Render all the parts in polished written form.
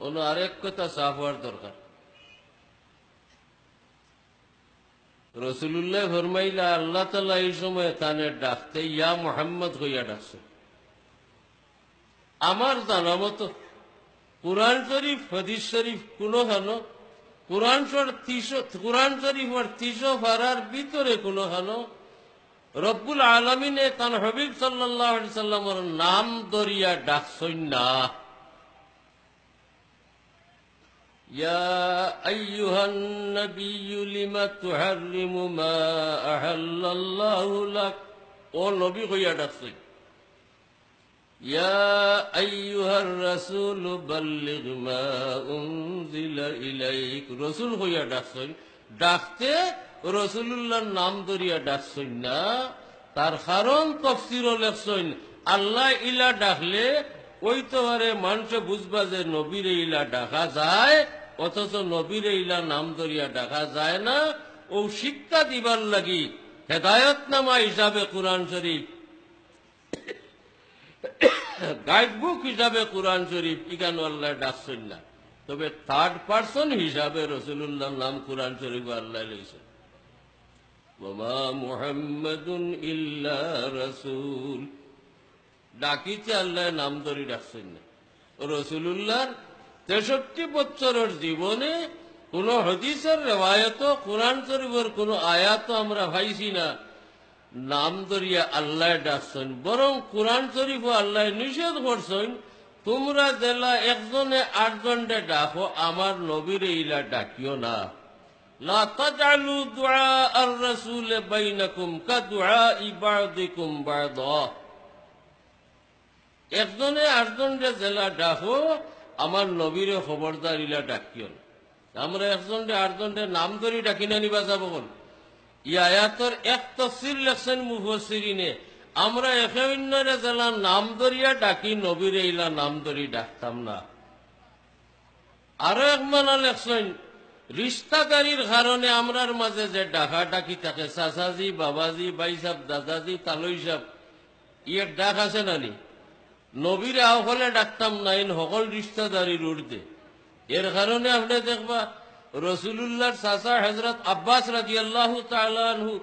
অন্য আরেক কথা সাফ হওয়ার দরকার। রসুল্লাহ ফরমাইলা আল্লাহ তাআলা এই সময় তানে ডাকতে ইয়া মুহাম্মদ হইয়া ডাকছে। আমার জানা মতো কুরআন শরীফ হাদিস শরীফ কোনখানো কুরআন শরীফের ৩০ পারার ভিতরে কোনখানো রব্বুল আলামিনে তান হাবিব সাল্লাল্লাহু আলাইহি সাল্লামের নাম ধরিয়া ডাকছই না। ইয়া আইয়ুহান নাবিয়্যু লিমা তুহাররিমু মা আহাল্লাল্লাহু লাক, ও নবী কইয়া ডাকছই। ইয়া আইয়ুহার রাসূলু বাল্লিগ মা উনজিলা ইলাইক, রাসূল কইয়া ডাকছই। ডাকতে রাসূলুল্লাহর নাম ধরিয়া ডাকছই না। তার কারণ তাফসীরও লেখছই, আল্লাহ ইলা ডাকলে ওই তো আরে মানুষ বুঝবা যে নবীরে ইলা ডাকা যায়, অথচ নবীরে ইলা নাম ধরিয়া ডাকা যায় না। ও শিক্ষা দিবার লাগি হেদায়তনামা হিসাবে কুরআন শরীফ, গাইডবুক হিসাবে কুরআন শরীফ ইখানে আল্লাহ ডাকছেন না। তবে থার্ড পার্সন হিসাবে রাসূলুল্লাহর নাম কুরআন শরীফে আল্লাহ লইছেন। ওয়া মুহাম্মাদুন ইল্লা রাসূল, ডাকিতে আল্লাহ নাম ধরে ডাকছেন না। রাসূলুল্লাহর ৬৩ বছরের জীবনে কোন হাদিসের রিওয়ায়াত, কুরআন শরীফের কোন আয়াত আমরা পাইছি না নাম ধরিয়া আল্লাহ ডাকছেন। বরং কুরআন শরীফও আল্লাহ নিষেধ করছেন, তোমরা জেলা একজনে ৮ জনকে ডাকো, আমার নবীরে ইলা ডাকিও না। লা তাজআলু দুআ আর রাসূল বাইনাকুম কাদুআই বা'দিকুম বা'দা, একজনে ৮ জনকে জেলা ডাকো, আমার নবীরে খবরদার ইলা ডাকিও না। আমরা একজনকে ৮ জনকে নাম ধরি ডাকি না নিবা যাব কোন? এই আয়াতের এক তাফসীর লেখছেন মুফাসসিরিনে, আমরা একে অন্যরে জেলা নাম ধরিয়া ডাকি, নবীরে ইলা নাম ধরি ডাকতাম না। আরো এক মানা লেখছেন, রিশতাদারির কারণে আমরার মাঝে যে ডাকা ডাকি থাকে, চাচাজি, বাবাজি, ভাই সাহেব, দাদাজি, তালই সাহেব, এক ডাক আছে নানি? নবীরে আহলে ডাকতাম না, ইন সকল রিশতাদারির উর্ধে। এর কারণে আপনি দেখবা রাসূলুল্লাহর চাচা হযরত আব্বাস রাদিয়াল্লাহু তাআলা আনহু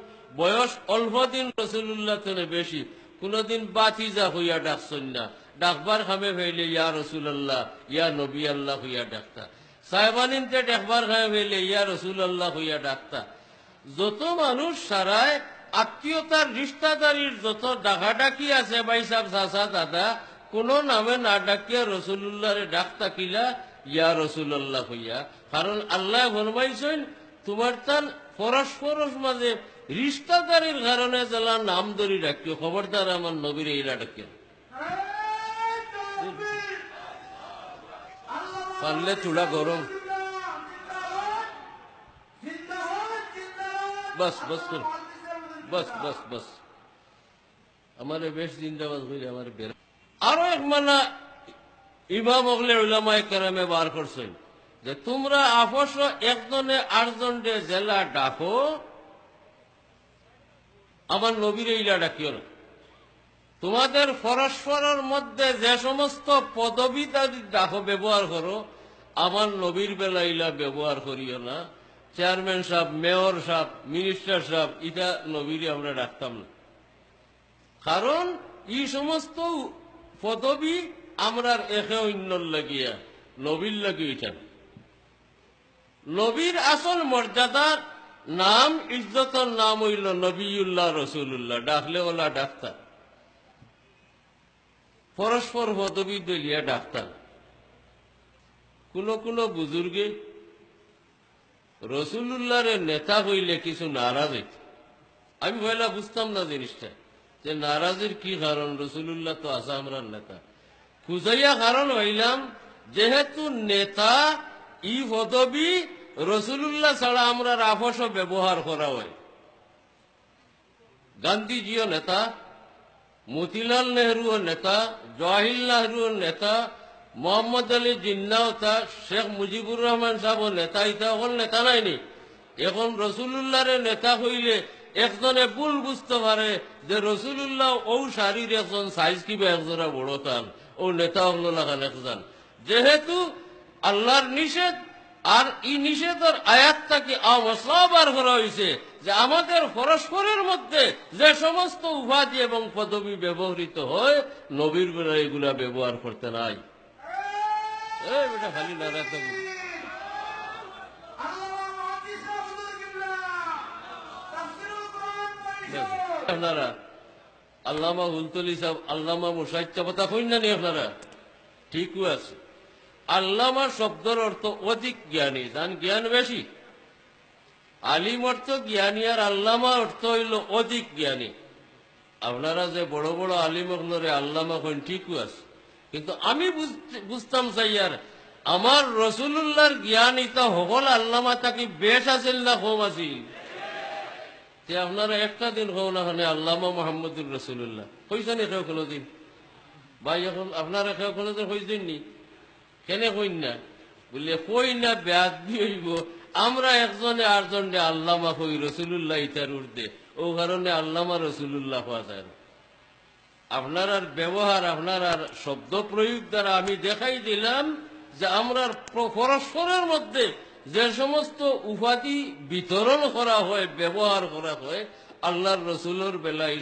বয়স অল্প দিন রাসূলুল্লাহ থেকে বেশি, কোনদিন বাতিজা হইয়া ডাকছেন না। ডাকবার খামে ফেলে ইয়া রাসূলুল্লাহ, ইয়া নবী আল্লাহ হইয়া ডাকতা। সাহেবানিনতে ডাকবার খামে ফেলে ইয়া রাসূলুল্লাহ হইয়া ডাকতা। যত মানুষ সারায় আত্মীয়তার রিশতাদারির যত ডাকাডাকি আছে, ভাই সাহেব, চাচা, দাদা, কোন নামে না ডাকিয়া রাসূলুল্লাহরে ডাকতা কিলা ইয়া রাসূলুল্লাহ হইয়া। কারণ আল্লাহ ফরমাইছেন তোমার তার পরস্পরের মাঝে রিশতাদারির কারণে যারা নাম ধরি ডাকিও, খবরদার আমার নবীরে ইলা ডাকিও। পারলে চূড়া গরম, বস বস করো, বস বস বস, আমার বেশ জিন্দাবাদ হইলে আমার বের। আরো এক মানা ইমাম ওগলে উলামায়ে কেরামে বার করছেন যে তোমরা আপস একজনে ৮ জনকে জেলা ডাকো, আমার নবীরে ইলা ডাকিও না। তোমাদের পরস্পরের মধ্যে যে সমস্ত পদবী ডাকো ব্যবহার করো, আমার নবীর বেলা ইলা ব্যবহার করিও না। চেয়ারম্যান সাহেব, মেয়র সাহেব, মিনিস্টার সাহেব, এটা নবীরে আমরা ডাকতাম না। কারণ এই সমস্ত পদবী আমরার একে অন্যর লাগিয়া, নবীর লাগি এটা। নবীর আসল মর্যাদার নাম, ইজ্জতের নাম হইল নবিউল্লাহ, রসুল্লাহ। ডাকলে ওলা ডাক্তার, পরস্পর পদবী দলিয়া ডাক্তার। কোন বুজুর্গে রসুল্লাহর নেতা হইলে কিছু নারাজ হইত। আমি পয়লা বুঝতাম না জিনিসটা, যে নারাজের কি কারণ। রসুল্লাহ তো আসা আমরা নেতা, খুঁজাইয়া কারণ হইলাম যেহেতু নেতা ই পদবী রসুল্লাহ ছাড়া আমরা আপস ব্যবহার করা হয়। গান্ধীজিও নেতা, মতিলাল নেহরুও নেতা, জওয়াহরলাল নেহরুও নেতা, মোহাম্মদ আলী জিন্নাও তা, শেখ মুজিবুর রহমান সাহেব নেতা। ইতা হল নেতা নাইনি। এখন রসুল্লাহর নেতা হইলে একজনে ভুল বুঝতে পারে যে রসুল্লাহ ও শারীর একজন সাইজ কিবা একজোড়া বড় তান, ও নেতা হল লাগান একজন। যেহেতু আল্লাহর নিষেধ আর এই নিষেধের আয়াতটাকে সবার করা হয়েছে যে আমাদের পরস্পরের মধ্যে যে সমস্ত উপাধি এবং পদবি ব্যবহৃত হয় নবীর বেলা এগুলা ব্যবহার করতে নাই। বেটা খালি নারাতে আপনারা আল্লামা হুলতলি সাহেব আল্লামা মুসাইদ কথা কই না নি আপনারা? ঠিকও আছে। আল্লামা শব্দের অর্থ অধিক জ্ঞানী, যান জ্ঞান বেশি। আলিম অর্থ জ্ঞানী আর আল্লামা অর্থ হইল অধিক জ্ঞানী। আপনারা যে বড় বড় আলিম আপনারে আল্লামা কইন ঠিকও আছে, কিন্তু আমি বুঝতাম চাই আর আমার রসুল্লাহর জ্ঞান ইতা হল আল্লামা তাকে বেশ আছিল না কম আছিল? আপনারা একটা দিন হও না আল্লামা মোহাম্মদুর রসুল্লাহ কইছেন কেউ কোনোদিন? ভাই এখন আপনারা কেউ কোনোদিন কইছেন নি? কেন কইন না? বললে কই না ব্যাধ হইব, আমরা একজনে আটজনে আল্লামা কই রসুল্লাহ ইতার উর্ধে, ও কারণে আল্লামা রসুল্লাহ হওয়া যায় না। আপনার আর ব্যবহার, আপনার আর শব্দ প্রয়োগ দ্বারা আমি দেখাই দিলাম যে আমরা পরস্পরের মধ্যে যে সমস্ত উপাধি বিতরণ করা হয়, ব্যবহার করা হয়, আল্লাহর রসুলের বেলায়